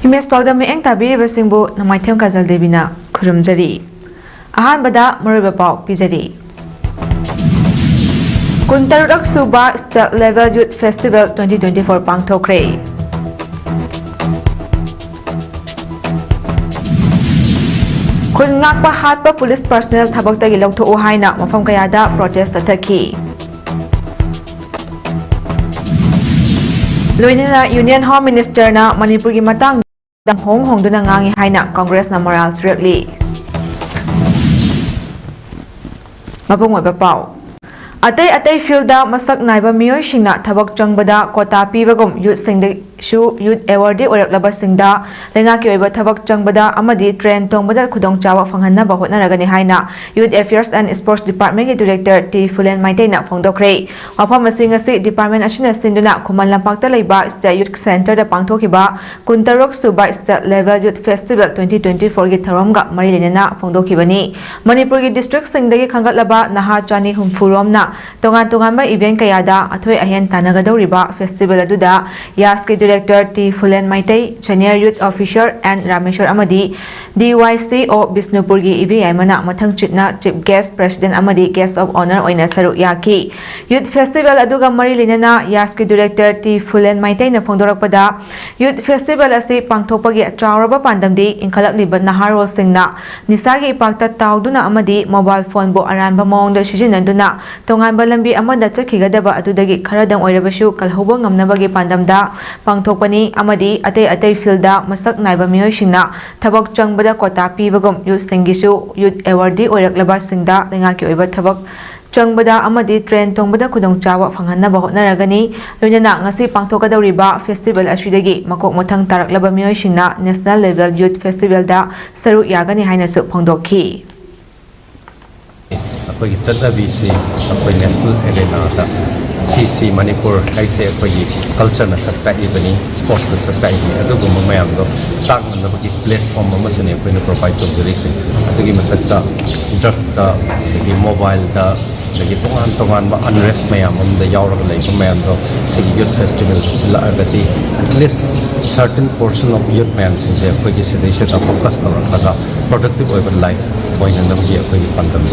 Image PAODAM eng tabiribasingbu Namaithem Kajal Devina khurumjari. Ahanbada Moriba Pau Pijari. Kuntarurak Suba State Level Youth Festival 2024 pangthokre. Kun ngakpa hatpa police personnel thabaktagi lawtho'u haina mafam kayada protest sathaki. Loinina Union Home Minister na Manipur gi matang dang hong duna ngangi haina Congress na moral strictly. Mapungoi papau. Atay field da masak naiba miyoy singna thabak changbada kota pibagum youth singda shu youth award oraklaba singda lenga ki oiba thabak changbada amadi train tongbada khudong chawa phanghanna ba hotnaragani haina Youth Affairs and Sports Department ki Director T Fulen Maitaina phongdokre wafam asing asi department asina sinduna Khuman Lampakta leiba State Youth Center da pangthokiba Kuntarok Suba State Level Youth Festival 2024 gi tharomga mari lenena phongdokibani Manipur gi district singdagi khangatlaba naha chani humphuromna tongan ba event kayada athoi ahen tanagadoriba festival aduda Yaski Director T Fulen Maitai Senior Youth Officer and Rameshwar amadi DYC o Bisnupurgi EVI mana mathang chitna Chief Guest President amadi Guest of Honor oina saru yaki Youth Festival aduga mari linena Yaski Director T Fulen Maitai na phongdorakpada Youth Festival asi pangthopagi chawraba pandamdi inkhalakliba naharol singna nisagi ipakta tawduna amadi mobile phone bo aranba mawngda sijinanduna tonganba lambi amada chakhigadaba adudagi kharadang oirabashu kalhobo ngamnabagi pandamda pangthokpani amadi atay fielda masak naiba miyoy singna thabak changbada kota pibagum youth singisu youth award oiraklaba singda lengaki oiba thabak changbada amadi train tongbada khudong chawa phanghanna hotnaragani loinana ngasi pangthokadawriba festival asudagi makok mathang taraklaba miyoy singna national level youth festival da saru yagani hainasu phongdokhi अकोई चलबीसी अकोई national arena दा सीसी मणिपुर कैसे अकोई culture न सकता इबनी sports न सकता इबनी अदुगुम मयाम दो तांगनबगी प्लेटफॉर्म अमसने अकोई प्रोवाइड तौजरिसे अदुगी मतक्ता ड्रग दा लगी मोबाइल दा लगी तोंगान बा अनरेस्ट मयाम अमदा यावरग लैब मयाम दो सिगी यूथ फेस्टिवल सिला अगति at least certain portion of youth मयाम सिंसे अकोई सिदेशे ता फोकस तौरखगा प्रोडक्टिव ओइबर लाइफ ओइननबगी अकोई पंदम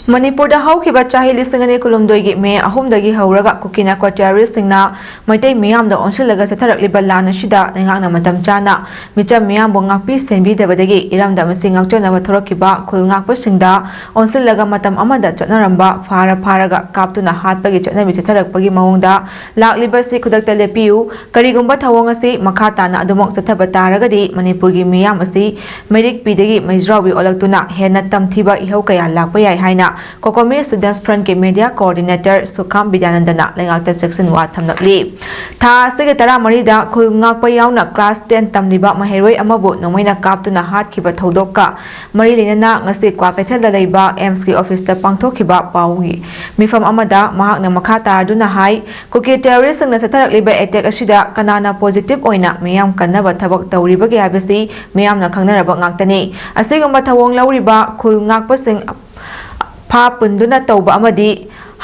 Manipur da haukiba chahi lisingani kulumdoigi me ahumdagi hauraga kukina quartier singna maitai miyam da onsilaga satharakliba lana shida lengakna matam chana micham miyam bongakpi senbi dabadagi iramda masingak chona bathorokiba khulngakpa singda onsilaga matam amada chatnaramba pharaga kaptuna hatpagi chatnami satharakpagi mawongda lakliba si khudakta lepiu karigumba thawong asi makha na adumok sathaba taragadi manipurgi miyam asi merik pidagi maizrawi olaktuna hena tamthiba ihau kaya lakpa yai haina Kokomi Students Front ke Media Coordinator Sukham Bidyanandana lengakta section wa thamlakli tha asege tara marida khulngakpa yauna class 10 tamliba maheroi amabu nomaina kaptuna hatkhiba thodokka mari lenana ngasi kwa kaithalda leiba AIMS ki office ta pangthokhiba paugi mifam amada mahakna makha tarduna hai kuki terrorist na satharakliba attack asida kanana positive oina miyam kannaba thabak tawriba ge habasi miyamna khangnaraba ngaktani asigumba thawong lawriba khulngakpa sing pa punduna tauba amadi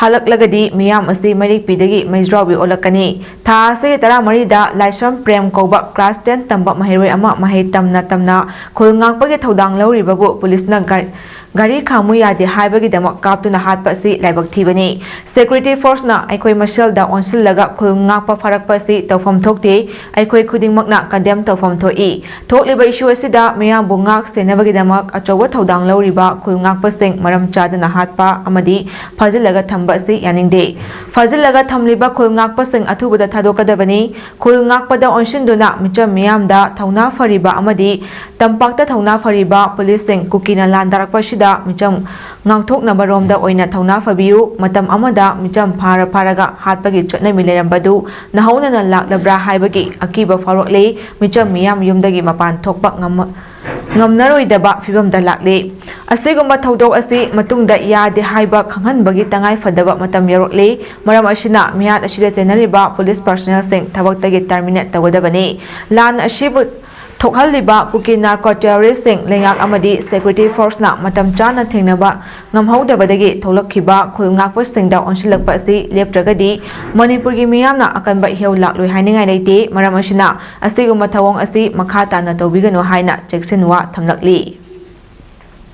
halaklagadi miyam asi marik pidagi maizrawi olakani tha se tara marida laisam prem koba class 10 tamba mahiroi ama mahai tamna khulngakpagi thodang lawribabu police na gari khamu yade haibagi damak kaptuna hatpa si laibak thibani security force na aikoi marshal da onsil laga khulngakpa farakpa si tawfam thokte aikoi khudingmakna condemn tawfam thoi thokliba issue asida miyam bungak senabagi damak achowa thodang lawriba khulngakpa sing maram chadana hatpa amadi fajilaga thamba si yaningde fajilaga thamliba khulngakpa sing athubada thadokadabani khulngakpada onsinduna micham miyam da thauna fariba amadi tampakta thauna fariba police sing kukina landarakpa da micham ngangthok na baromda oina thauna fabiu matam amada micham pharaga hatpagi chotna milerambadu nahauna na laklabra haibagi akiba farokle micham miyam yumdagi mapan thokpa ngamnaroidaba fibamda lakle asigumba thodok asi matungda yade haiba khanghanbagi tangai fadaba matam yarokle maram ashina miyat ashida chenariba police personnel sing thabaktagi terminate tagodabani lan ashibu Thokhalliba Kuki Narco Terrorist Sing Lengak Amadi Security Force na Matam Chana Thingnaba Ngamhaudabadagi Tholakhiba Khulngakpa Singda Onshilakpa asi Leptragadi Manipurgi Miyamna Akanba Heu Lakloi Hainingai Leite Maram Asina Asiguma Thawong asi Makha Tana Tawbigano Haina Jacksonwa Thamlakli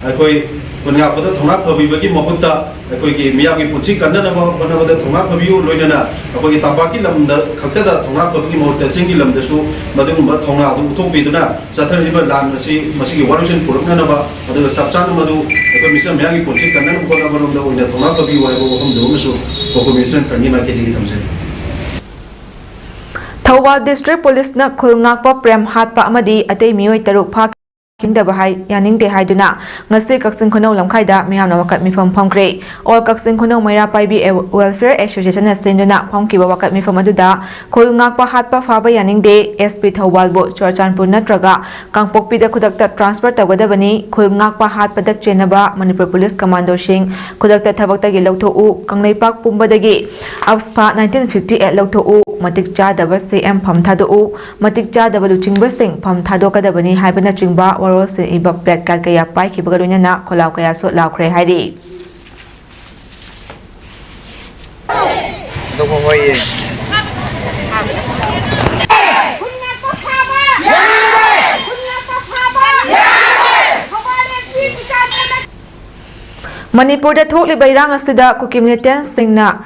Akoi punya pada thonga phabi bagi mahutta akoi ki miya ki punchi kanna na bana pada thonga phabi u loina akoi ki tabaki lamda khakta da thonga phabi ki mahutta singi lamda su madung ba thonga du uthok biduna sathar riba lan si masi ki warusen purukna na ba adu sapchan madu akoi misa miya ki punchi kanna na ko na bana da oina thonga phabi wa bo hom do su ko mission pani ma ke digi thamse Thawal District Police na Khulngakpa Prem Hatpa Amadi Atei Mioi Taruk Phak Kingda Bahai Yaning de Haiduna Ngasi Kaksin Kono Lamkaida Miham Wakat Mifam Pamkre All Kaksin Kono Maira Paibi Welfare Association Senduna Pamki Wakat Mifam Aduda Khulngakpa Hatpa Faba Yaning de SP Thawalbo Chorchanpur Natraga Kangpokpi da Kudakta Transfer Tagadabani Khulngakpa Hatpa da Chenaba Manipur Police Commando Shing Kudakta Tabakta gi Lokto U Kanglaipak Pumbadagi Avspa 1958 Lokto U Matik Chadaba CM Pham Thado U Matik Chadaba Luchingba Sing Pham Thado Kadabani Haibana Chingba Warose iba plat kat kaya pai ki bagalunya na kolau kaya so lau kre hari Đâu có quay Manipur da thok li bairang asida Kuki militant singna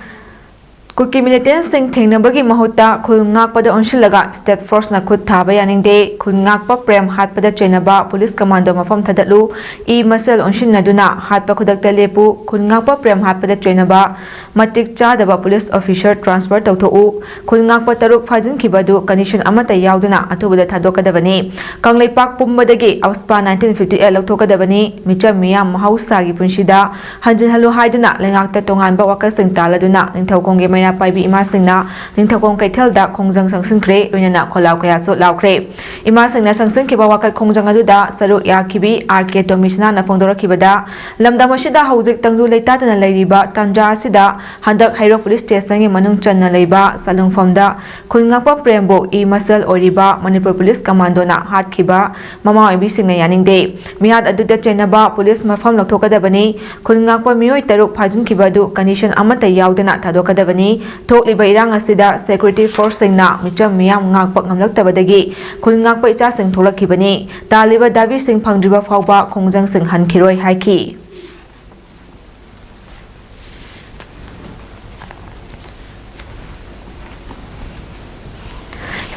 Kuki militant sing thengnabagi mahuta Khulngakpada onsilaga State Force na khut thaba yaning de Khulngakpa Prem Hatpada Chenaba Police Commando mafam thadatlu I masal onsinnaduna hatpa khudakta lepu Khulngakpa Prem Hatpada Chenaba Matik Chadaba Police Officer Transfer tawtho'u Khulngakpa taruk phajin khibadu condition amata yauduna athubada thadokadabani Kanglaipak Pumbadagi Avspa 1958 lautokadabani micham miyam mahausagi punshida hanjin halu haiduna lengakta tonganba wakasing taladuna ningthaukongi maina Paibi Ima Singna Ningthakong Kaithelda Khongjang Sangsinkre Loinana Kholau Kaya So Laukre Ima Singna Sangsinkiba Wakat Khongjang Aduda Saru Yakibi RK Domishna na Phongdorakibada Lamdam asida Hojik Tanglu Leitatana Leiriba Tanja asida Handak Hairo Police Station gi Manung Channa Leiba Salungfamda Khulngakpa Prembo I Masal Oriba Manipur Police Commando na Hatkhiba Mama Oibi Singna Yaningde Mihad Aduda Chenaba Police Mafam Laktokadabani Khulngakpa Mioi Taruk Phajinkhibadu condition amata yaudana thadokadabani Thokliba irang asida Security Force singna micham miyam ngakpak ngamlaktabadagi Khulngakpa icha sing tholakhibani Taliba dabi sing phangdriba phawba Khongjang sing hankhiroi haiki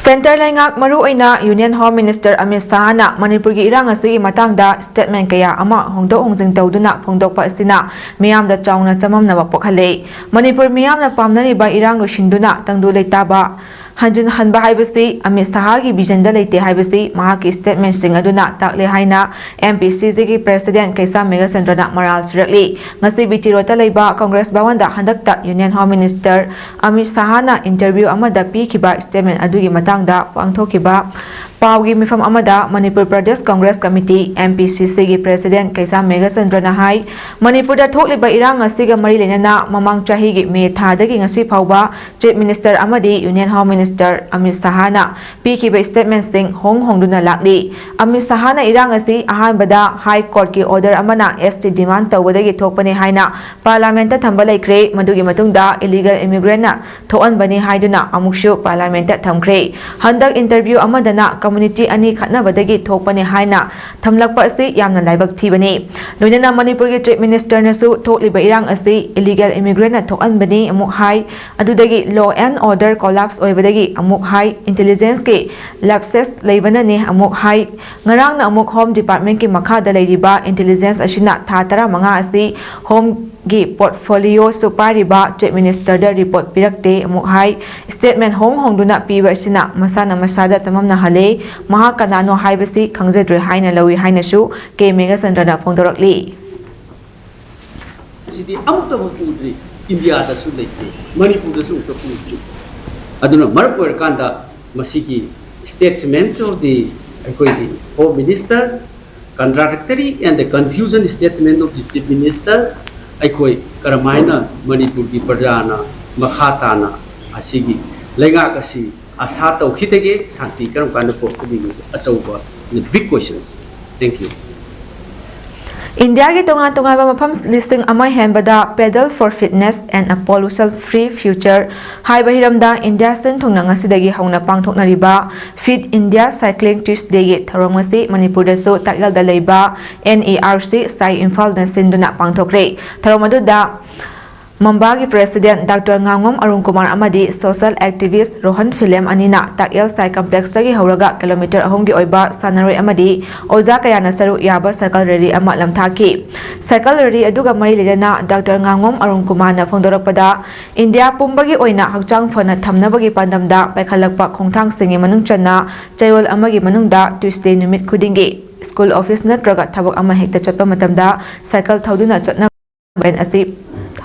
Center Lengak Maru Aina Union Home Minister Amit Sahana Manipur gi irang asigi matangda statement kaya ama hongdo hongjing tawduna phongdokpa asina miyamda chawna chamamna wapokhale Manipur miyamna pamnariba irang loshinduna tangdu leitaba Hanjin Hanba Haibasi Amit Sahagi Bijanda Leite Haibasi Mahaki statement sing aduna takle haina MPCC gi President Kaisa Mega Centrana Maral Sirakli ngasi bitirota leiba Congress Bawanda handakta Union Home Minister Amit Sahana interview amada pi khiba statement adugi matangda pangthokiba Paugi Mifam Amada Manipur Pradesh Congress Committee MPCC gi President Kaisa Mega Centrana hai Manipur da thokliba irang asiga mari lenana mamang chahi gi me thadagi ngasi phawba Chief Minister amadi Union Home Minister Amit Sahana pikiba statement sing hongduna lakli Amit Sahana irang asi ahanbada High Court ki order amana ST demand tawdagi thokpani haina Parliament ta thamba laikre madugi matungda illegal immigrant na thoanbani haiduna amukshu Parliament ta thamkre handak interview amadana community ani khatnabadagi thokpani haina thamlakpa asi yamna laibak thibani loinana Manipur gi Chief Minister nasu thokliba irang asi illegal immigrant na thokanbani amuk hai adudagi law and order collapse oibadagi amuk hai intelligence ki lapses leibana ni amuk hai ngarang na amuk home department ki makha da leiriba intelligence asina tha tara manga asi home gi portfolio supariba Chief Minister da report pirakte amuk hai statement hongduna piba asina masana masada chamamna hale maha kanano haibasi khangjadre haina lawi haina su ke Mega Centrana phongdorakli Sidi amta pudri India da su leite Manipur da su ta pudri aduna marpur kanda masiki statement of the Home Ministers contradictory and the confusion statement of the Chief Ministers Karamaina Manipur ki Pradana Makhatana asigi lenga kasi asa taukhidege santi karam kanda pokdi achauba the big questions. Thank you. India ki tonga tonga ba mafam listing amai henbada pedal for fitness and a pollution free future hai bahiramda India sen thongna ngasidagi hauna pangthokna riba Fit India Cycling Tuesday gi tharongasi Manipur da so takyal da leiba NARC sai Imphal da sinduna pangthokre tharomadu da Mambagi President Dr. Ngangom Arun Kumar Amadi social activist Rohan Philem Anina Takyal Sai Complex tagi hauraga kilometer ahong gi oiba sanaroi amadi oja kayana saru yaba cycle rally ama lamthaki cycle rally aduga mari ledana Dr. Ngangom Arun Kumar na phongdorokpada India pumbagi oina hakchang phana thamnabagi pandamda paikhalakpa khongthang singi manung channa chayol amagi manungda Tuesday numit khudingi school office natraga thabak ama hekta chatpa matamda cycle thauduna chatna ben asip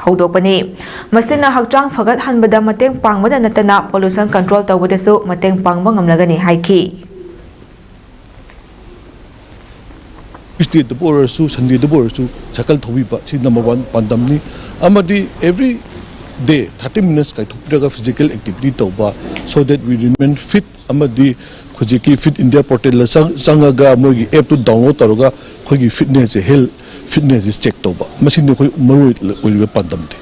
Haudopani. Masina Hakchang Fagat Hanbada Mateng Pangmada Natana pollution control Tawadasu Mateng Pangbangam Lagani Haiki. State the border su Sunday the border su Sakal Tobiba, see number one Pandamni. Amadi every day 30 minutes kai to physical activity toba so that we remain fit. Amadi Kojiki Fit India portal Sangaga Mogi app to download Taroga Kogi fitness health fitness is checked over. Machine will be pandemic.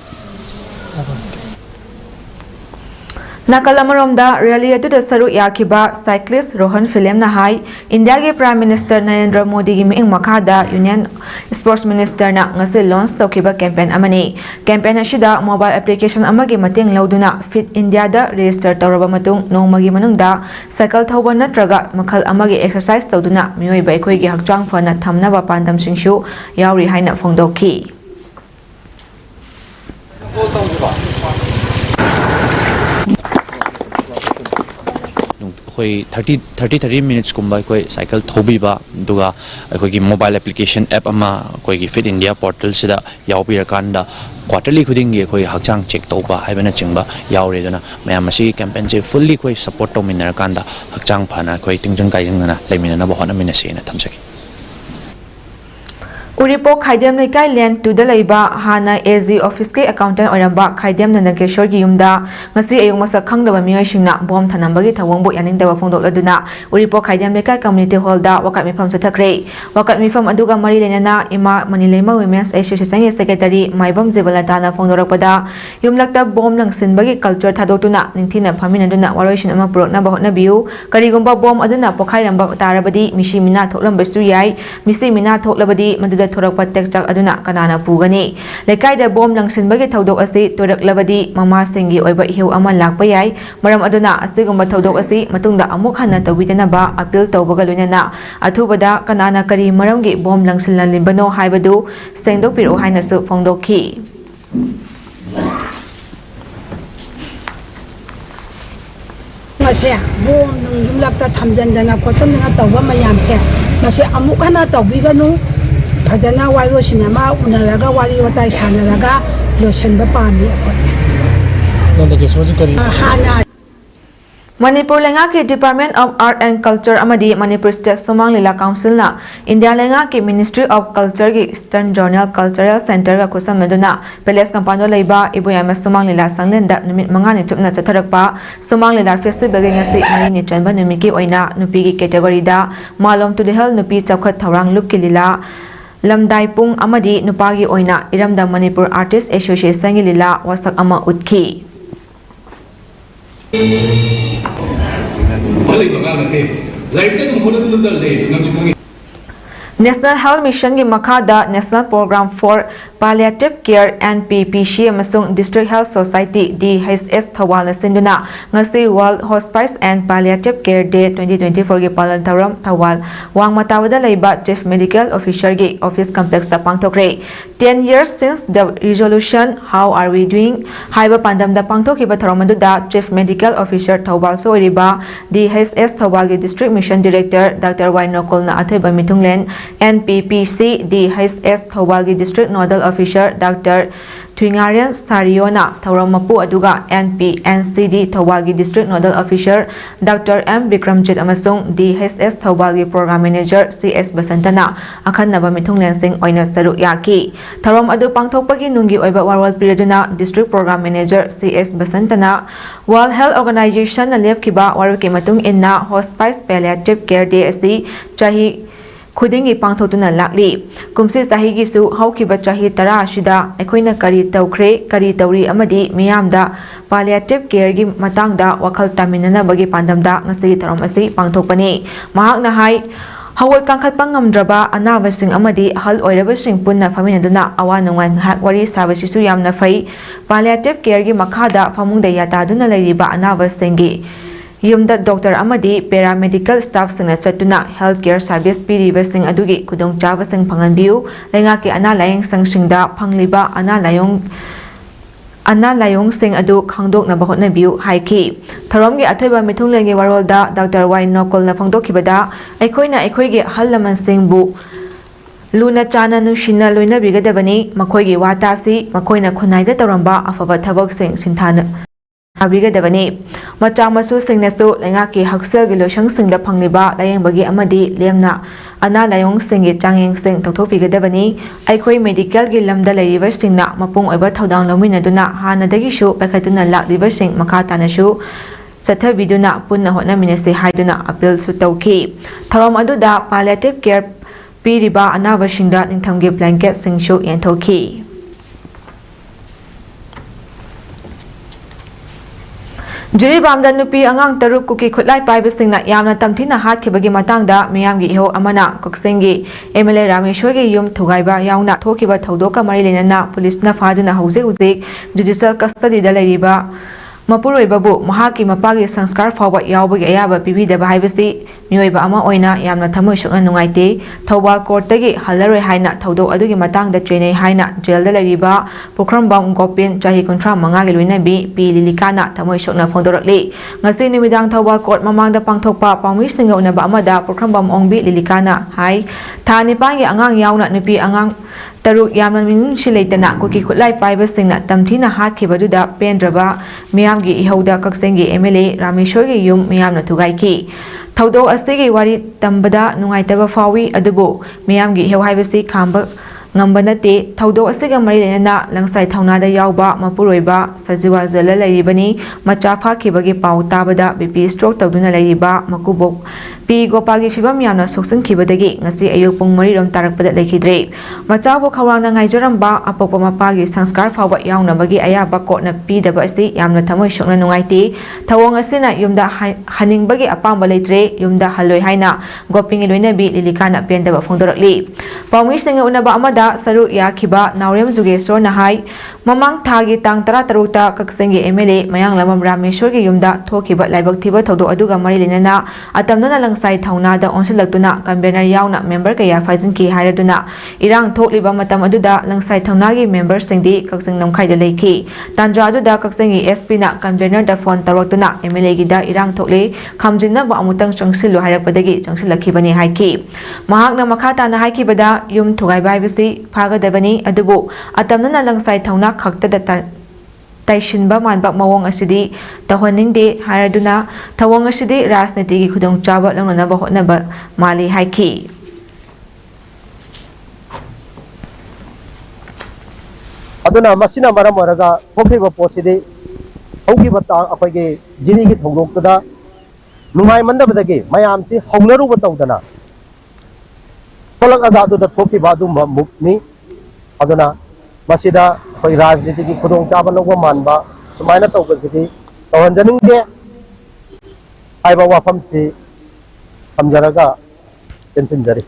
Nakalamaramda rally atu da saru yakiba cyclist Rohan Philem Nahai India ge Prime Minister Narendra Modi gi meing makada Union Sports Minister na ngase launch tawkiba campaign amani campaign ashida mobile application amagi mateng lauduna Fit India da register tawraba matung nongmagi manungda cycle thawba natraga makhal amagi exercise tawduna mioi bai khoi gi hakchang phana thamna ba pandam singshu yauri haina phongdokhi koi 30 minutes kumba koi cycle thobi ba duga koi ki mobile application app ama koi ki Fit India portal sida yawbi rakanda quarterly khuding ge koi hakchang check toba haibana chingba yawre dona mayam asi campaign che fully koi support to minar kanda hakchang phana koi tingjang kaijing na leimina na bahona mina se na thamsaki Uripo Khaidem Lekai Land to the Laiba Hana AZ Office ke accountant Oramba Khaidem Nanakeshor gi yumda ngasi ayong masa khangdaba miyoi singna bom thanambagi thawongbo yaningdaba phongdok laduna Uripo Khaidem Lekai Community Hall da wakat mifam sathakre wakat mifam aduga mari lenana Ima Manilema Women's Association Secretary Maibam Jebaladana phongdorakpada yumlakta bom langsinbagi culture thadotuna ningthina phaminaduna waroishin ama purokna bahotna biu karigumba bom aduna pokhairamba tarabadi mishi mina thoklambasu yai misi mina thoklabadi maduda thorak tekchak aduna kanana pugani lekai da bom langsinbagi thodok asi torak labadi mama singi oiba hiu ama lakpa yai maram aduna asigumba thodok asi matungda amuk hana tawidana ba appeal tawbaga loinana athubada kanana kari maramgi bom langsinlan limbano haibadu sengdok piro haina su phongdokhi mase bom yumlakta thamjandana khochandana tawba mayam se mase amuk hana tawbiganu Fajana Wairo Cinema, Unaraga, Wari, what I Sanaraga, Lotion the Pami. Hana. Manipur Lenga ke Department of Art and Culture Amadi Manipur State Sumang Lila Council na India Lenga ke Ministry of Culture ki Eastern Journal Cultural Center ka kusam meduna Peles Kampano Laiba Ibuyama Sumang Lila Sanglenda numit mangani chupna chatharakpa Sumang Lila Festival gi ngasi mari ni chanba numiki oina nupi gi category da Malom Tulihal nupi chawkhat thawrang lup ki lila Lamdai Pung Amadi Nupagi Oina Iramda Manipur Artists Association Lila Wasak Ama Utki National Health Mission ki Makada National Program for Palliative Care NPPC amasung District Health Society DHS Thawal Sinduna ngasi World Hospice and Palliative Care Day 2024 gi palan tharam Thawal wangmatawada leiba Chief Medical Officer gi Office Complex ta pangthokre 10 years since the resolution how are we doing haiba pandam da pangthokiba tharamadu da Chief Medical Officer Thawal so riba DHS Thawal gi District Mission Director Dr. Wainokol na athaiba mitunglen NPPC DHS Thawbalgi District Nodal Officer Dr. Thuingarian Sariona Thauram Mapu aduga NPNCD Thawbalgi District Nodal Officer Dr. M Bikramjit amasung DHS Thawbalgi Program Manager CS Basantana akhanaba mithunglensing oina saruk yaki Thauram adu pangthokpagi nungi oiba warwal piraduna District Program Manager CS Basantana World Health Organization na lepkiba waruki matung inna Hospice Palliative Care Day asi chahi khudingi pangthotuna lakli kumsi sahi gi su haukiba chahi tara ashida aikoina kari tawkhre kari tawri amadi miyamda palliative care gi matangda wakhal taminana bagi pandamda ngasi tharom asi pangthokpani mahakna hai hawai kangkhat pangamdraba anabasing amadi hal oirabasing punna faminaduna awa nungai hak wari sabasisu yamna fai palliative care gi makhada famungda yataduna leiriba anabasingi Yumda Doctor Amadi Paramedical Staff Singna Chatuna Healthcare Service Piriba Sing Adugi Kudong Java Sing Panganbiu Lengaki Ana Layang Sangsingda Pangliba Ana Layong Sing Adu Kangdok na Bahot na Biu Haiki Tharomgi Atoiba Mitunglengi Warolda Dr. Y Nokol na Pangdokibada Aikoina Aikoigi Halaman Sing Bu Luna Chana Nushina Luina Bigadabani Makoigi Watasi Makoina Kunaida Taramba Afaba Tabok Sing Sintana Abigadabani Macha Masu Singnasu Lengaki Haksel Giloshang Singda Pangliba Layang Bagi Amadi Lemna Ana Layong Singi Changing Sing Totopigadabani Aikoi Medical Gilamda Layiva Singna Mapung Eba Thaudang Laminaduna Hana Dagishu Pakatuna Lak Liver Sing Makatanashu Satha Biduna Punna Hotna Minasi Haiduna Appeal Sutauki Tharom Aduda Palliative Care Piriba Anava Singda Ningthamgi Blanket Sing Shu Yantoki Juri Bamda Nupi Angang Taruk Kuki Kutlai Pibasingna Yamna Tamtina Hat Kibagi Matangda Miyamgi Iho Amana Koksengi MLA Rameshwagi Yum Thugaiba Yauna Tokiba Thodoka Marilena Police na Faduna Hauze Judicial Custody Dalariba Mapuroi Babu Mahaki Mapagi Sanskar Fawa Yawbagi Ayaba Bibi de Bahibasi Mioiba Ama Oina Yamna Tamu Shukna Nungaite Thawbal Courtagi Halare Haina Thodo Adugi Matangda Trainee Haina Jail Dalariba Pokrambam Gopin Jahi Kontra Mangagi Luina Bi Lilikana Tamu Shukna Fondorakli Ngasi Nimidang Thawbal Court Mamangda Pangthokpa Pangwi Singa Unaba Amada Pokrambam Ongbi Lilikana Hai Thani Pangi Angang Yauna Nupi Angang Taruk Yamna Minung Shilaitana Kuki Kutlai Pibasingna Tamtina Hatkibaduda Pendraba Miyamgi Ihoda Kaksengi MLA Rameshwagi Yum Miyamna Tugaiki Thodo Asigi Wari Tambada Nungaitaba Fawi Adubu Miyamgi Iho Haibasi Kamba Ngambanate Thodo Asiga Marilena Langsai Taunada Yauba Mapuroiba Sajiwa Zala Laribani Machafa Kibagi Pau Tabada BP Stroke Taduna Lariba Makubok P Gopagi Fibam Yamna Soksan Kibadagi Ngasi Ayuk Pung Mariram Tarakpada Lakidre Machabu Kawana Naijaramba Apopa Mapagi Sanskar Fawa Yauna Bagi Ayaba Kotna P Dabasi Yamna Tamoy Shokna Nungaiti Tawang Asina Yumda Haning Bagi Apam Balitre Yumda Haloi Haina Goping Iluina Bi Lilikana Pendaba Fondorakli Pawmish Singa Unaba Amada Saru Yakiba Naurem Zugesor Nahai Mamang Tagi Tang Tarataruta Kaksengi MLA Mayang Lamam Rameshwagi Yumda Tokiba Laibak Tiba Todo Aduga Marilena Atamna Langsai Taunada Onsilaktuna Convener Yauna Member Kaya Faizinki Hairaduna Irang Tokliba Matam Aduda Langsai Taunagi Member Singdi Kakseng Namkai Leki Tandra Aduda Kaksengi SP na Convener da Fon Tarotuna MLA Gida Irang Tokli Kamjina Ba Amutang Changsilu Hairakpadagi Changsilakibani Haiki Mahakna Makata na Haikibada Yum Tugai Baibasi Pagadabani Adubu Atamna Langsai Tauna Kakta Taishinba Manbak Mawong Asidi Tahoningde Haraduna Tawong Asidi Rasnetigi Kudong Java Langanaba Hotnaba Mali Haiki Aduna Masina Maramaraga Hokiba Posidi Hokibata Apagi Jinigi Togokada Numai Mandabadagi Mayamsi Honaru Batodana Polak Agadu the Tokibadu Mukni Aduna Masida Koi Rajniti ki Kudong Chaba Logwa Manba Sumaina Tokasiti Tawanjaning de Aiba Wafam si Hamjaraga Tensinjari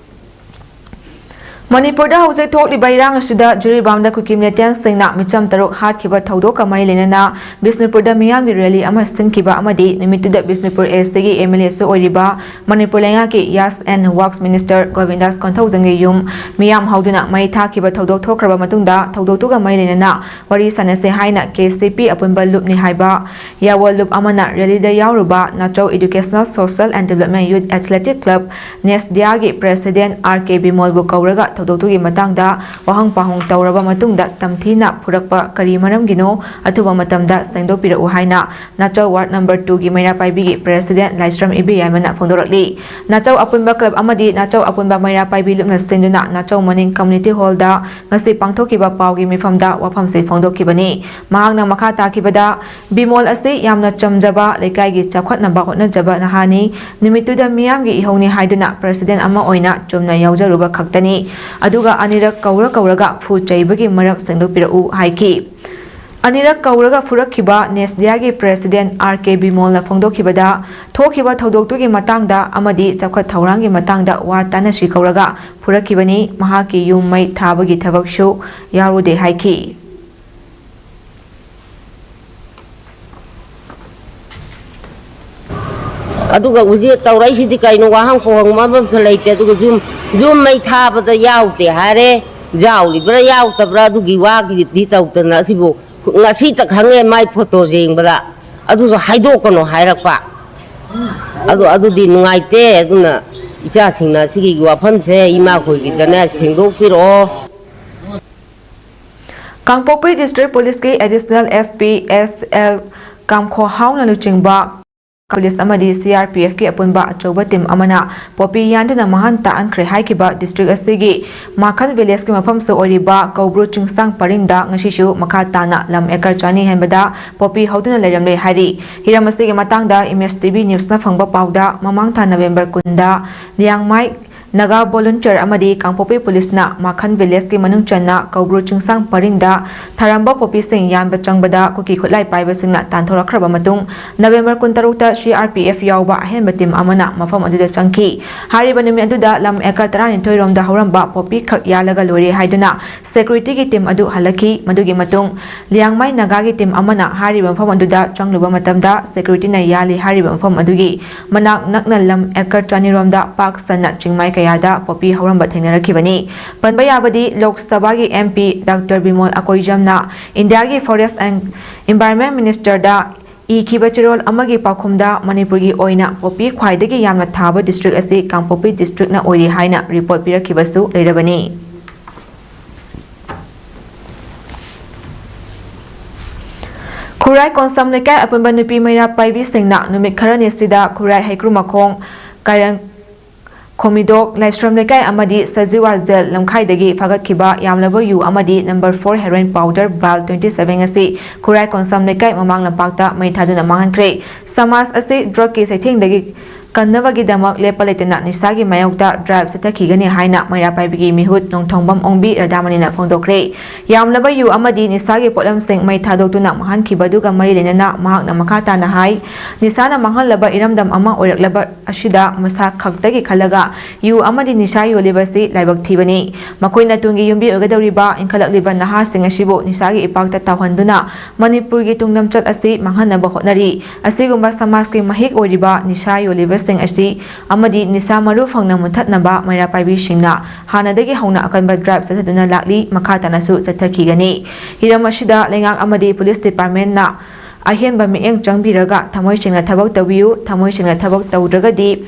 Manipurda hauze thokliba irang asida juribamda kukim netian singna micham tarok hatkiba thodok kamari lenana Bisnupurda miyamgi rally ama sinkiba amadi nimituda Bisnupur STG MLA so oriba Manipur lenga ki Yas and Works Minister Govindas Konthaujanggi yum miyam hauduna mai thakiba thodok thokraba matungda thodoktuga mari lenana wari sanase haina KCP apunba lupni haiba yawal lup amana rally da yauruba Nachau Educational Social and Development Youth Athletic Club NESDIA President RK Bimolbu kauraga thodoktugi matangda wahang pahong tauraba matungda tamthina phurakpa kari maramgino athuba matamda sengdopira uhaina Nachau Ward number 2 gi Maira Paibi gi President Laisram Ibi Yamana phondorakli Nachau Apunba Club amadi Nachau Apunba Maira Paibi lupna senduna Nachau Maning Community Hall da ngasi pangthokiba pawgi mifamda wafam se phongdokibani mahangna makha takibada Bimol ase yamna chamjaba lekai gi chakhatnaba hotnajaba nahani nimituda miyamgi ihongni haiduna President ama oina chumna yaujaruba khaktani aduga anirak kauraga phu chaibagi maram sengdopirau haiki anirak kauraga furakhiba NESDIA gi President RK Bimol na phongdokhibada thokhiba thodoktugi matangda amadi chakhat thaurangi matangda wa tanashi kauraga furakhibani mahaki yum mai thabagi thabakshu yarude haiki aduga uji taurai sidi kaino wahang pohang mamam thalaite aduga zum mai thabada yaute hare jauli bra yauta bra adugi wagi di tautana sibo ngasi tak hange mai photo jengbara adu haidokono hairakpa adu di nungaite aduna icha singna sigi wafam se ima khoi gi dana singdokpiro Kangpokpi District Police ki Additional SP SL Kamkho Hauna Luchingba Police amadi CRPF ki apunba achoba team amana popi yanduna mahanta ankre haikiba district asigi Makhan village ki mafam so oriba Kaubru Chungsang paringda ngashishu makatana lam ekar chani henbada popi hauduna leiramle hari hiramasi ki matangda MSTV news na phangba pauda mamang tha November kunda liangmai Naga volunteer amadi Kangpokpi police na Makhan village ki manung channa Kaubru Chungsang paringda tharamba popi sing yanba changbada kuki khutlai paiba singna tanthorakraba matung November 16 ta CRPF yauba ahenba team amana mafam aduda changki hariba numi aduda lam ekar 12 romda hauramba popi khak yalaga lore haiduna security ki team adu halaki madugi matung liangmai naga ki team amana hariba mafam aduda changluba matamda security na yali hariba mafam adugi manak nakna lam ekar 20 romda pak sanna chingmai kayada popi hauramba thengarakibani panba yabadi Lok Sabha gi MP Dr Bimol Akoijamna India gi Forest and Environment Minister da Ikiba chirol amagi pakhumda Manipur gi oina popi khwaidagi yamna thaba district asi Kangpokpi district na ori haina report pirakibasu leirabani Khurai Konsam lekai apunba nupi Maira Paibi singna numit kharani sida Khurai Haikru Makhong Kairan Komidok Laisram lekai amadi Sajiwa Zel lamkhaidagi phagatkiba yamlaba yu amadi number 4 heroin powder bal 27 asi Khurai Konsam lekai mamang lampakta mai thaduna manghankre samas asi drug ki saithingdagi kannawagi damak lepalaitena nisagi mayokta drive setakhigani haina Maira Paibigi mihut nongthongbam ongbi radamani na phongdokre yamlaba yu amadi nisagi potlam sing mai thadoktuna mahankibaduga mari lenana mahakna makhata na hai nisana manghalaba iramdam ama oiraklaba ashida masa khaktagi khalaga yu amadi nisa yolibasi laibak thibani makoina tungi yumbi ogadawriba inkhalakliba naha sing asibu nisagi ipakta tawhanduna Manipurgi tungnamchat asi manghanaba hotnari asigumba samaski mahik oriba nisa yolibasi sing asi amadi nisa maru phangna muthatnaba Maira Paibi singna hanadagi hauna akanba drive sathaduna lakli makhatana su sathakigani hiramashida lengang amadi police department na ahenba mieng changbiraga thamoi singna thabak tawiu thamoi singna thabak tawdragadi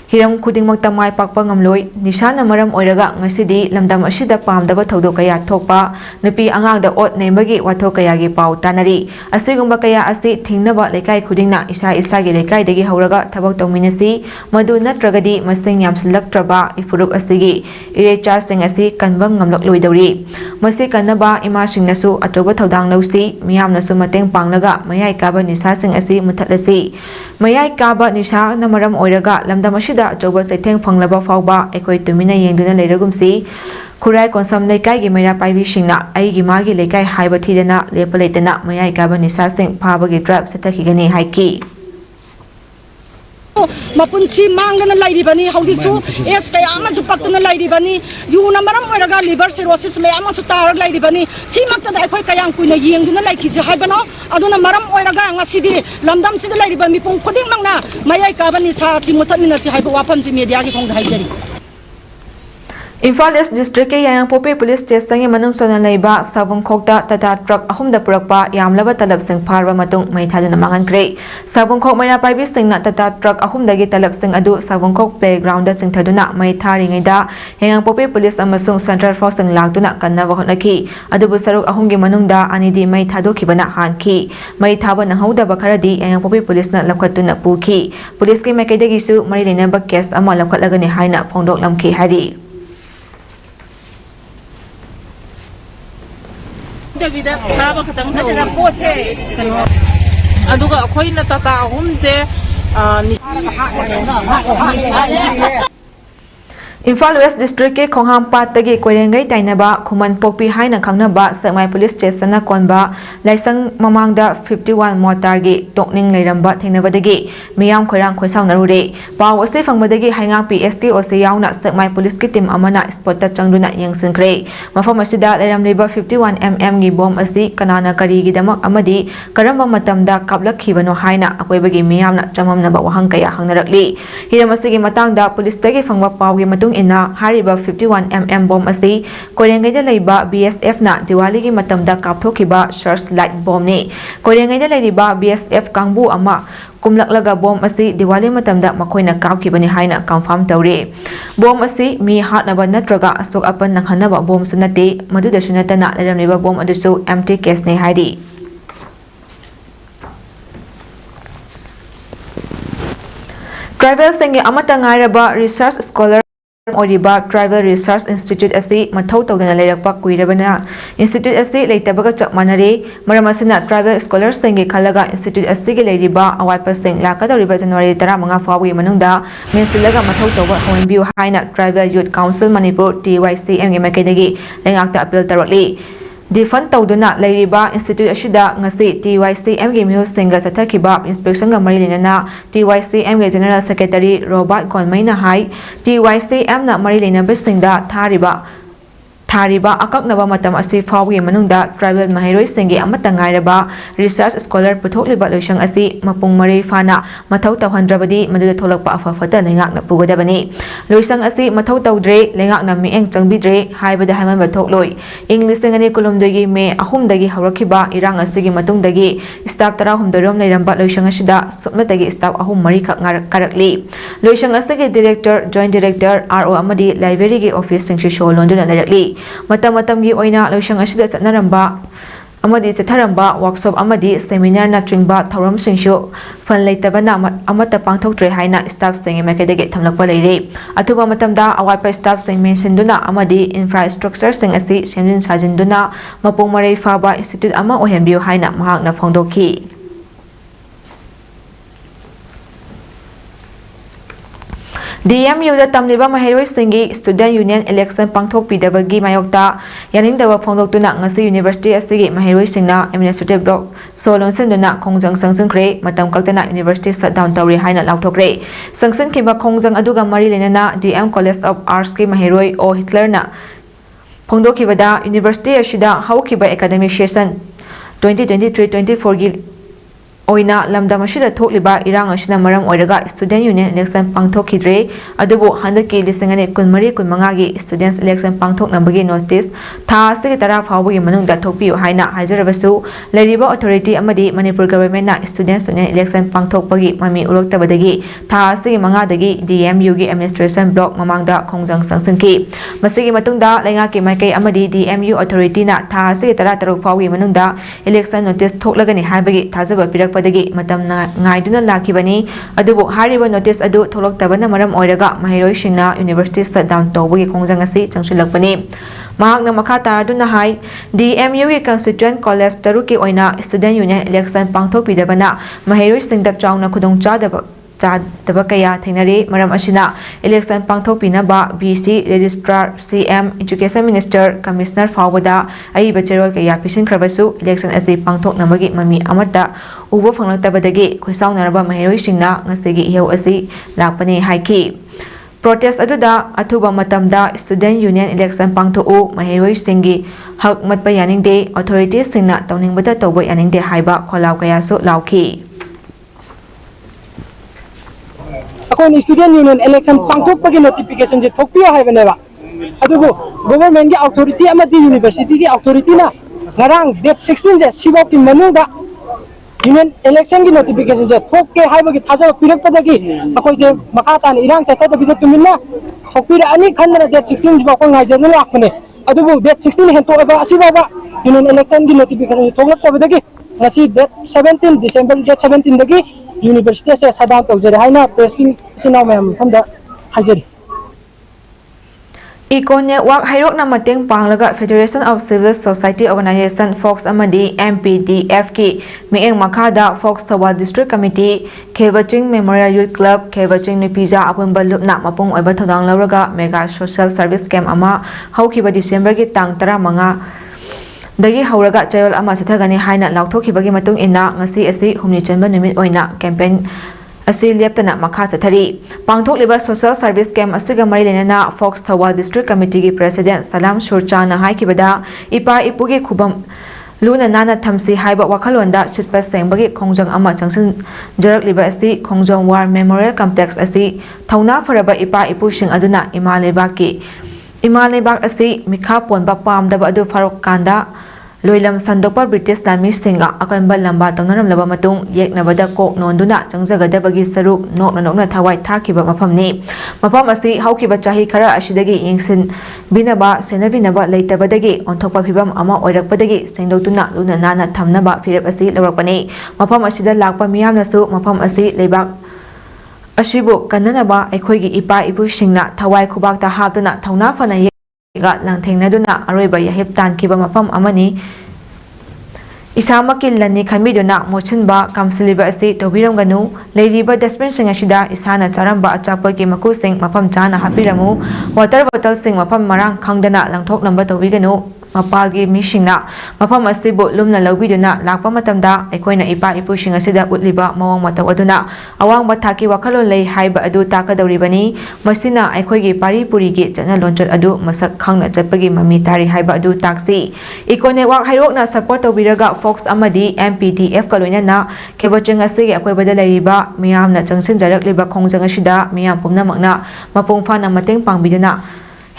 hiram khudingmakta mai pakpa ngamloi nisana maram oiraga ngasidi lamdam asida pamdaba thodok kaya thokpa nupi angangda ot nembagi wathok kaya gi pau tanari asigumba kaya asi thingnaba lekai khudingna isa gi lekai dagi hauraga thabak tawminasi madu natragadi masing yamsulaktraba ifurup asigi irecha sing asi kanbang ngamlak loidawri masi kanaba ima singnasu atoba thodang lausi miyamnasu mateng pangnaga mayai kaba nisa sing asi muthatlasi mayai kaba nisa na maram oiraga lamdam asida Joba Saiteng Fanglaba Fauba, Ekoi Tumina Yenduna Leragumsi, Khurai Konsam lekai gi Maira Paibi singna aigi magi lekai haiba thidana lepaletana mayai gaba nisa sing phaba gi drop setakhigani haiki ꯃꯄꯨꯟꯁꯤ ꯃꯥꯡꯗꯅ ꯂꯩꯔꯤꯕꯅꯤ ꯍꯧꯖꯤꯛꯁꯨ S ꯀꯌꯥ ꯑꯃꯁꯨ ꯄꯛꯇꯨꯅ ꯂꯩꯔꯤꯕꯅꯤ ꯌꯨꯅ ꯃꯔꯝ ꯑꯣꯏꯔꯒ liver cirrhosis ꯃꯌꯥꯝ ꯑꯃꯁꯨ ꯇꯥꯔꯒ ꯂꯩꯔꯤꯕꯅꯤ ꯁꯤꯃꯛꯇꯗ ꯑꯩꯈꯣꯏ ꯀꯌꯥꯝ ꯀꯨꯏꯅ ꯌꯦꯡꯗꯨꯅ ꯂꯩꯈꯤꯁꯦ ꯍꯥꯏꯕꯅꯣ ꯑꯗꯨꯅ ꯃꯔꯝ ꯑꯣꯏꯔꯒ ꯉꯁꯤꯗꯤ ꯂꯝꯗꯝꯁꯤꯗ ꯂꯩꯔꯤꯕ ꯃꯤꯄꯨꯝ ꯈꯨꯗꯤꯡꯃꯛꯅ ꯃꯌꯥꯏ ꯀꯥꯕ ꯅꯤꯁꯥꯁꯤ ꯃꯨꯊꯠꯃꯤꯟꯅꯁꯤ ꯍꯥꯏꯕ ꯋꯥꯐꯝꯁꯤ ꯃꯦꯗꯤꯌꯥꯒꯤ ꯊꯣꯡꯗ ꯍꯥꯏꯖꯔꯤ Imphal East District ke Yayangpope Police Station ngi manung chona leiba Sabungkhokta Tata Truck ahumda purakpa yamlaba talab sing pharwa matung mai thaduna mangan kre Sabungkhok maina paibi singna Tata Truck ahumdagi talab sing adu Sabungkhok playground da sing thaduna mai thari ngai da Yayangpope Police amasung Central Force sing lagduna kanna wa honaki adubu saruk ahumgi manungda anidi mai thadokibana hanki mai thaba nahauda bakharadi Yayangpope Police na lakhatuna puki Police ke maikaidagi su mari leinaba case ama lakhatlagani haina phongdok lamki hari ꯑꯗꯨꯒ ꯑꯩꯈꯣꯏꯅ ꯇꯥꯇꯥ ꯑꯍꯨꯝꯁꯦ Imphal West District ke Khongham Pat tagi Koirengai tainaba Khuman Pokpi haina khangnaba Sakmai Police Station na konba laisang mamangda 51 motor gi tokning leiramba thengnabadagi miyam khoirang khoisang narure paw ase fangbadagi hainga PSK ose yauna Sakmai Police ki team amana spot ta changduna yangsinkre mafam asida leiram leba 51 mm gi bomb asi kanana kari gi damak amadi karamba matamda kaplakhibano haina akoibagi miyamna chamamnaba wahang kaya hangnarakli hiram asigi matangda police tagi fangba paw gi matung ina hariba 51 mm bomb asi Koirengai da leiba BSF na Diwali gi matamda kapthokiba search light bomb ni Koirengai da leiba BSF kangbu ama kumlaklaga bomb asi Diwali matamda makoina kapkibani haina confirm tawri bomb asi mi hatnaba natraga asok apan nakhanaba bomb sunate maduda sunatana leramliba bomb adusu empty case ne hairi Tribal Singi amata ngairaba research scholar Oriba Tribal Research Institute asi mathau tawdana leirakpa kuirabana Institute asi leitabaga chak manare maramasina Tribal Scholar singi khalaga Institute asi ge leiriba awaipa sing lakadariba January 15 fawi manungda mensilaga mathau tawba hoinbiu haina Tribal Youth Council Manipur TYCM ge makaidagi lengakta appeal tarakli Defund tawduna leiriba Institute ashida ngasi TYCM ge miu singa sathakiba inspection ga mari lenana TYCM ge General Secretary Robert Konmaina hai TYCM na mari lena besingda thariba akaknaba matam asi fawi manungda tribal mahiroi singi amata ngairaba research scholar puthokliba loisang asi mapung mari fana mathau tawhandrabadi maduda tholakpa afafata lengakna pugodabani loisang asi mathau tawdre lengakna mieng changbidre haibada haiman bathokloi english ngani kulumdogi me ahumdagi hawrakiba irang asigi matungdagi staff 13 leiramba loisang asida sumnatagi staff ahum mari khak karakli loisang asigi director joint director RO amadi library gi office singshi sholonduna lerakli matam gi oina loisang asida chatnaramba amadi chatharamba workshop amadi seminar na chingba thoram singshu fan leitabana amata pangthoktre haina staff singi makedege thamlakpa leire athuba matamda awaipa staff sing mensinduna amadi infrastructure sing asi semjin sajinduna mapung marai faba institute ama ohembiu haina mahakna phongdokhi DMU da tamliba mahiroi singi student union election pangthok pidabagi mayokta yaningdaba phongdoktuna ngasi university asigi mahiroi singna administrative block solon senduna khongjang sangsangkre matam kaktana university shutdown tawri haina lauthokre sangsan khiba khongjang aduga mari lenana DM College of Arts ki mahiroi o Hitler na phongdokibada university ashida haukiba academic session 2023-24 gi oina lamdam ashida thokliba irang ashina maram oiraga student union election pangthokidre adubu handaki lisingani kunmari kunmanga gi students election pangthoknambagi notice tha asigi tara fawbagi manungda thokpiu haina haijarabasu leriba authority amadi Manipur government na students union election pangthokpagi mami uroktabadagi tha asigi manga dagi DMU gi administration block mamangda khongjang sangsinki masigi matungda lengaki maikai amadi DMU authority na tha asigi tara taruk fawgi manungda election notice thoklagani haibagi thajaba pirak dagi matam ngaiduna lakibani adubu hariba notice adu tholoktabana maram oiraga mahiroi singna university shutdown tawbagi khongjang asi changsilakpani mahakna makha tarduna hai DMU gi constituent college taruki oina student union election pangthokpidabana mahiroi singdap chawna khudong chadaba ꯆꯥꯗꯕ ꯀꯌꯥ ꯊꯦꯡꯅꯔꯤ ꯃꯔꯝ ꯑꯁꯤꯅ election ꯄꯥꯡꯊꯣꯛꯄꯤꯅꯕ BC registrar CM Education Minister Commissioner ꯐꯥꯎꯕꯗ ꯑꯏꯕ ꯆꯦꯔꯣꯜ ꯀꯌꯥ ꯄꯤꯁꯤꯟꯈ꯭ꯔꯕꯁꯨ ꯏꯂꯦꯛꯁꯟ ꯑꯁꯤ ꯄꯥꯡꯊꯣꯛꯅꯕꯒꯤ ꯃꯃꯤ ꯑꯃꯠꯇ ꯎꯕ ꯐꯪꯂꯛꯇꯕꯗꯒꯤ ꯈꯣꯏꯁꯥꯎꯅꯔꯕ ꯃꯍꯩꯔꯣꯏꯁꯤꯡꯅ ꯉꯁꯤꯒꯤ ꯏꯍꯧ ꯑꯁꯤ ꯂꯥꯛꯄꯅꯤ ꯍꯥꯏꯈꯤ ꯄ꯭ꯔꯣꯇꯦꯁ ꯑꯗꯨꯗ ꯑꯊꯨꯕ ꯃꯇꯝꯗ ꯁ꯭ꯇꯨꯗꯦꯟꯠ ꯌꯨꯅꯤꯌꯟ ꯏꯂꯦꯛꯁꯟ ꯄꯥꯡꯊꯣꯛꯎ ꯃꯍꯩꯔꯣꯏꯁꯤꯡꯒꯤ ꯍꯛ ꯃꯠꯄ ꯌꯥꯅꯤꯡꯗꯦ ꯑꯣꯊꯣꯔꯤꯇꯤꯁꯤꯡꯅ ꯇꯧꯅꯤꯡꯕꯗ ꯇꯧꯕ ꯌꯥꯅꯤꯡꯗꯦ ꯍꯥꯏꯕ ꯈꯣꯜꯂꯥꯎ ꯀꯌꯥꯁꯨ ꯂꯥꯎꯈꯤ ꯑꯩꯈꯣꯏꯅ ꯁ꯭ꯇꯨꯗꯦꯟꯠ ꯌꯨꯅꯤꯌꯟ ꯏꯂꯦꯛꯁꯟ ꯄꯥꯡꯊꯣꯛꯄꯒꯤ ꯅꯣꯇꯤꯐꯤꯀꯦꯁꯟꯁꯦ ꯊꯣꯛꯄꯤꯌꯣ ꯍꯥꯏꯕꯅꯦꯕ ꯑꯗꯨꯕꯨ ꯒꯣꯚꯔꯟꯃꯦꯟꯠꯒꯤ ꯑꯣꯊꯣꯔꯤꯇꯤ ꯑꯃꯗꯤ ꯌꯨꯅꯤꯚꯔꯁꯤꯇꯤꯒꯤ ꯑꯣꯊꯣꯔꯤꯇꯤꯅ ꯉꯔꯥꯡ ꯗꯦꯠ 16ꯁꯦ ꯁꯤꯐꯥꯎꯒꯤ ꯃꯅꯨꯡꯗ यूनियन इलेक्शन की नोटिफिकेशन से थोके हाइबगी थाजब पिरकपदगी अखोइजे मखा तान इरांग चथदबिदे तुमिना थोपिर अनि खन्ना डेट 16 बाको ngaijन लाखने अदुबु डेट 16 हेंतोबा असिबाबा यूनियन इलेक्शन की नोटिफिकेशन थोगलक्तबदगी ngasi डेट 17 डिसेंबर डेट 17 दगी यूनिवर्सिटी से सदान तौजरे हाइना प्रेसिंग सिनाव मैम फंदा हाजरी Eco Network Hairokna Mateng Panglaga Federation of Civil Society Organization Fox Amadi MPDF ki Mieng Makada Fox Tawal District Committee Kevaching Memorial Youth Club Kevaching Nupiza Apunba Lupna Mapung Oiba Thodang Lauraga Mega Social Service Camp Ama Haukiba December ki Tang Tara Manga Dagi Hauraga Chayol Ama Sithagani Haina Lautokibagi Matung Ina Ngasi Asi Humni Chanba Numit Oina Campaign Asi Leptana Makha Sathari Pangthok Liba Social Service Camp Asiga Mari Lenana Fox Tawal District Committee ki President Salam Shurchana Haikibada Ipa Ipugi Khubam Luna Nana Thamsi Haiba Wakhalonda Chutpa Sengbagi Khongjang Ama Changsin Jarak Liba Asi Khongjang War Memorial Complex Asi Thauna Faraba Ipa Ipushing Aduna Ima Lebaki Ima Lebak Asi Mikha Ponba Pamdaba Adu Farok Kanda Loilam Sandopa British Lami Singa Akanba Lamba Tangnaram Laba Matung Yeknabada Kok Nonduna Changzagadabagi Saruk Nokna Thawai Thakiba Mafamni Mafam Asi Haukiba Chahi Kara Ashidagi Yingsin Binaba Senabinaba Leitabadagi Onthopa Phibam Ama Oirakpadagi Sengdotuna Luna Nana Thamnaba Phirep Asi Lawrakpani Mafam Asida Lakpa Miyamnasu Mafam Asi Leibak Ashibu Kananaba Aikhoigi Ipa Ipusingna Thawai Khubakta Haptuna Thauna Fana Langthengnaduna Aroiba Yahip Tankiba Mafam Amani Isamakil Lani Khamiduna Mochinba Kamsiliba Asi Tobiramganu Ladiba Despin Sing Ashida Isana Charamba Achapa ki Maku Sing Mafam Chana Hapiramu Water Bottle Sing Mafam Marang Khangdana Langthok Number Tobiganu Mapalgi Mishingna Mafam Asibu Lumna Lobiduna Lakpa Matamda Ekoina Ipa Ipushing Asida Utliba Mawang Matawaduna Awang Bataki Wakalo Lay Haiba Adu Takadoribani Masina Ekoigi Pari Purigi Jana Lonchot Adu Masak Khangna Japagi Mami Tari Haiba Adu Taxi Eco Network Hairokna Support Tobiraga Fox Amadi MPDF Kaloina Kebaching Asigi Akwebada Lariba Miyamna Changsin Jarak Liba Khongjang Ashida Miyam Pumna Magna Mapung Fana Mateng Pangbiduna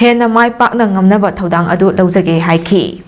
Hena Mai Pakna Ngamnaba Thodang Adu Lauzage Haiki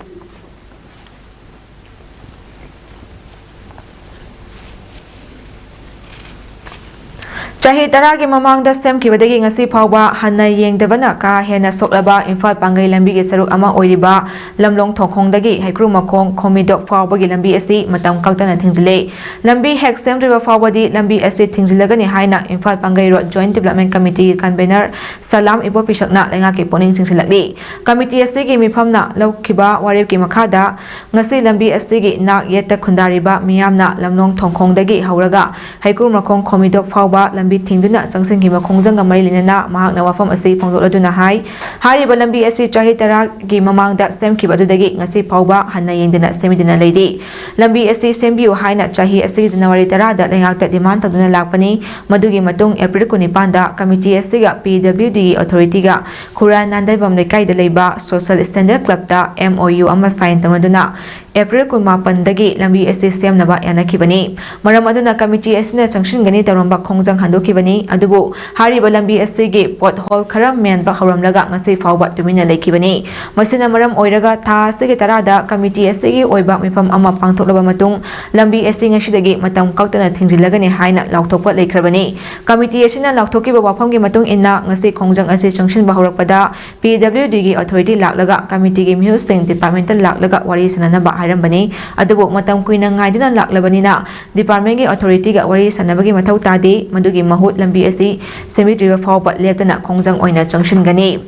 Chahi Taragi Mamangda Sem Kibadagi Ngasi Pauba Hana Yeng Devana Ka Hena Soklaba Infal Pangai Lambi Saruk Ama Oiriba Lamlong Thongkongdagi Haikru Makong Komidok Fawbagi Lambi Asi Matam Kaltana Thingzile Lambi Hek Sem River Fawbadi Lambi Asi Thingzilagani Haina Infal Pangai Road Joint Development Committee Convener Salam Ibo Pishakna Lengaki Poning Singsilakli Committee Asi Gi Miphamna Laukiba Warib Ki Makada Ngasi Lambi Asi Gi Nak Yeta Khundariba Miyamna Lamlong Thongkongdagi Hauraga Haikru Makong Komidok Fawba Lambi Thingduna Sangsingi Makhongjanga Mari Lenana Mahakna Wafam Asi Phongdoladuna Hai Hariba Lambi Asi Chahi Taragi Mamangda Semkiba Adudagi Ngasi Pauba Hana Yengdana Semidina Lady Lambi Asi Sembiu Haina Chahi Asi January Tarada Lengakta Demand Taduna Lakpani Madugi Matung April Kunipanda Committee Asiga PWD Authority ga Khura Nandaibam Lekai Leba Social Standard Club da MOU Ama Sign Tamaduna April Kunmapandagi Lambi Asi Semnaba Yanakibani Maram Aduna Committee Asina Sangshin Taramba Khongjang Handokibani Adubu Hariba Lambi Asigi Pothole Khara Menba Hauramlaga Ngasi Fawba Tumina Lekibani Masina Maram Oiraga Tha Asigi Tarada Committee Asigi Oiba Mifam Ama Pangthoklaba Matung Lambi Asi Ngashidagi Matam Kaktana Thingzilagani Haina Lauktokpa Lekrabani Committee Asina Lauktokiba Wafamgi Matung Inna Ngasi Khongjang Asi Sangshin Bahaurakpada PWD gi Authority Laklaga Committee gi Musing Departmental Laklaga Wari Sananaba Hairambani Adubu Matam Kuina Ngaiduna Laklabanina Department gi Authority ga Wari Sanabagi Mathau Tadi Madugi Mahut Lambi Asi Semi River Fawba Leptana Khongjang Oina Junction Gani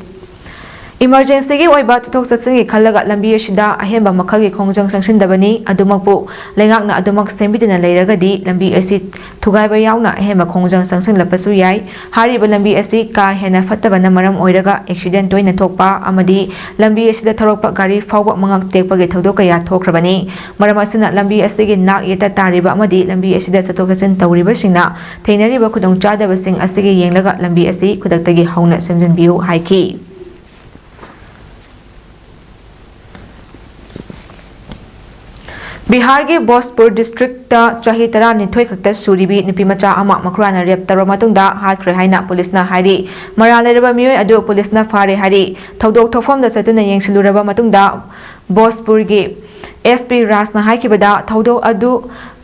Emergency oiba chithok chasing khalaga lambi asida ahemba makhagi khongjang sangsin adumakpu lengakna adumak sembidina leiragadi lambi asi thugaiba yauna ahemba khongjang sangsin lapasu yai hariba lambi asi ka hena fattabana maram oiraga accident toina thokpa amadi lambi asida tharokpa gari fawba mangak tekpagi thodok kaya thokrabani maram asina lambi asigi nak yeta tariba amadi lambi asida chathok chasin tawriba singna theinariba khudong chadaba sing asigi yenglaga lambi asi khudaktagi hauna semjinbiu haiki Bihar के Bhojpur district चाही तरा निथोई खक्ता सूरीबी नुपी मचा अमा मखुराना rape तरो मतुंगदा हाथख्रे हाइना पुलिसना हारी मरा लेरबा मियोय अदु पुलिसना फारे हारी थौदोक थौफमदा चतुना येंगसिलुरबा मतुंगदा भोजपुर के SP रासना हाइकिबदा थौदोक अदु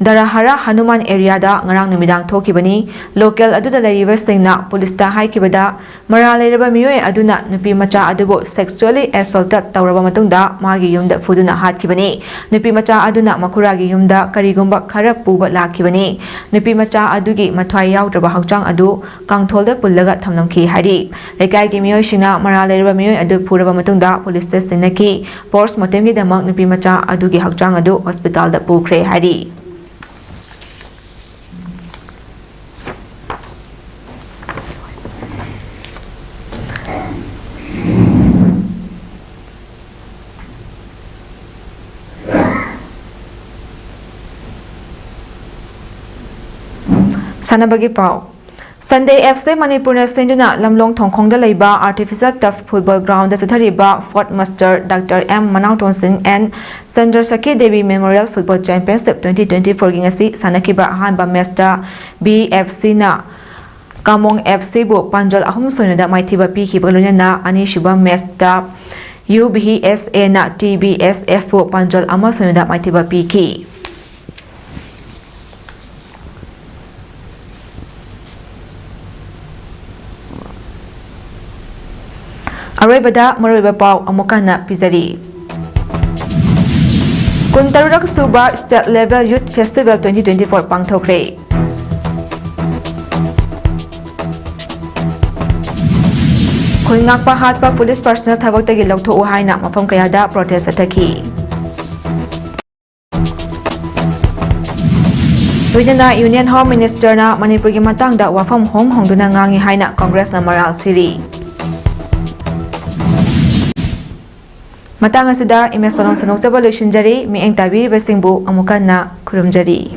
दराहरा हनुमान एरिया दा ngarang numidang thokibani local adu da leriver singna police ta haikibada mara leraba miyoy aduna nupi macha adubo sexually assaulted tawraba matungda magi yumda fuduna hatkibani nupi macha aduna makuragi yumda karigumba khara puba lakibani nupi macha adugi mathwai yawdraba hawchang adu kangtholda pullaga thamnamki hari lekai gi miyoy sina mara leraba miyoy adu puraba matungda police station naki postmortem gi damak nupi macha adugi hawchang adu hospital da pukre hari Sanabagi Pau Sunday FC Manipur Senduna Lamlong Thongkhongda leiba artificial turf football ground da chathariba Fort Master Dr. M Manauton Singh and Sandra Saki Devi Memorial Football Championship 2024 gingasi sanakiba hanba match da BFC na Kamong FC bu Panjol ahum soinada maithiba pikhiba lunana ani shuba match da UBSA na TBSF bu Panjol ama soinada maithiba pikhi Aroibada Maroiba Pau Amukana Pizari Kuntarurak Suba State Level Youth Festival 2024 Pangthokre Khulngakpa Hatpa Police Personnel Thabaktagi Lokthou haina mafam kayada protest athaki Loinana Union Home Minister na Manipur gi matangda wafam hongduna ngangi haina Congress na Maral Siri Matang asida imes panom sanok jaba loishinjari mi eng tabi besingbu amukana kurumjari